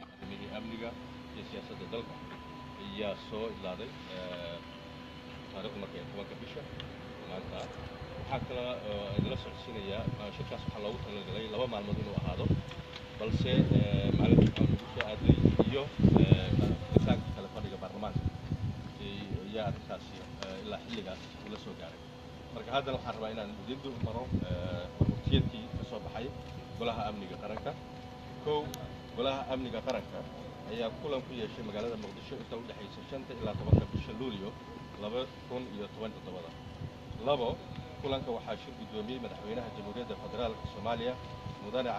arrimihii amniga iyo siyaasadda dalka ayaa soo ilaaday taariikhdu markay 10 bisha maanta waxaa kale idila socodsiinayaa shirkaas waxaa loogu talagalay 2 maalmood inuu ahaado balse maalinta waxaa lagu soo aaday iyo miisaanka kale fadhiga baarlamaanka ayaa arrintaasi ilaa xilligaas ula soo gaaray marka haddana waxaan rabaa inaan dib u maro warmurtiyeedkii ka soo baxay golaha amniga qaranka golaha amniga qaranka ayaa kulan ku yeeshay magaalada muqdisho inta u dhaxaysa 5 ilaa 10 bisha luulyo 2017 kulanka waxaa shir gudoomiyey madaxweynaha jamhuuriyadda federaalka Soomaaliya mudane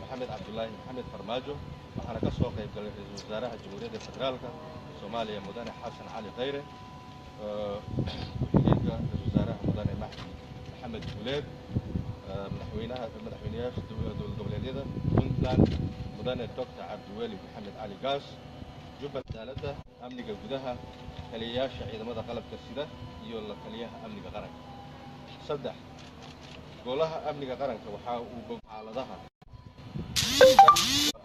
maxamed cabdullaahi maxamed farmaajo waxaana ka soo qayb galay ra'iisul wasaaraha jamhuuriyadda federaalka Soomaaliya mudane xasan cali khayre ku-xigeenka ra'iisul wasaaraha mudane maxamed guuleed madaxweynayaasha dowlad goboleedyada puntland mudane dr cabdiweli maxamed cali gaas jubbaland cadaaladda amniga gudaha taliyayaasha ciidamada qalabka sida iyo la taliyaha amniga qaranka 3 golaha amniga qaranka waxa uu bog xaaladaha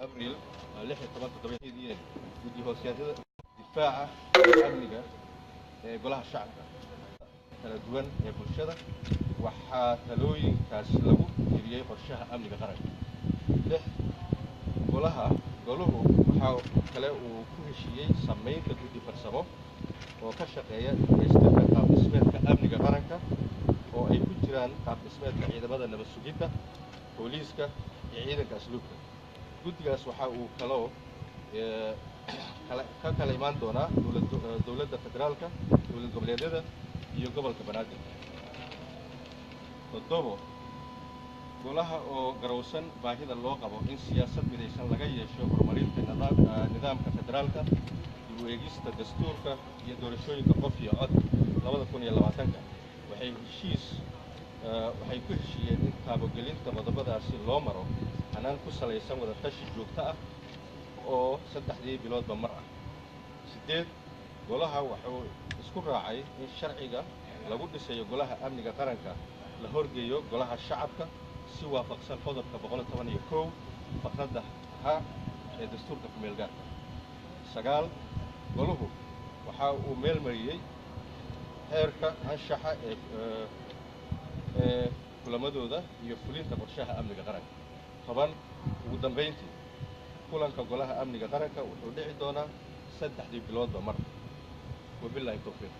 abriil 16 guddi hoosyada difaaca amniga ee golaha shacabka kala duwan ee bulshada waxaa talooyinkaas lagu tiriyay qorshaha amniga qaranka 6 goluhu waxa kale uu ku heshiiyey sameynta guddi farsamo oo ka shaqeeya isticmaalka qaab dhismeedka amniga qaranka oo ay ku jiraan qaab dhismeedka ciidamada nabad sugidda booliiska iyo ciidanka asluubka guddigaas waxa uu kala imaan doonaa dowladda federaalka dowlad goboleedyada iyo gobolka banaadir 7 golaha oo garowsan baahida loo qabo in siyaasad midaysan laga yeesho horumarinta nidaamka federaalka dib u eegista dastuurka iyo doorashooyinka qof iyo cod 2020 waxay ku heshiiyeen in taabagelinta qodobadaasi loo maro hanaan ku salaysan wada tashi joogto ah oo 3 biloodba mar ah 8 golaha wuxuu isku raacay in sharciga lagu dhisayo golaha amniga qaranka la horgeeyo golaha shacabka si waafaqsan qodobka 111 faqradda ha ee dastuurka kumeel gaarka 9 goluhu waxa uu meel mariyay heerka anshaxa ee kulamadooda iyo fulinta qorshaha amniga qaranka 10 ugu dambeyntii kulanka golaha amniga qaranka wuxuu dhici doonaa 3 biloodba mar wabillahi tawfiiq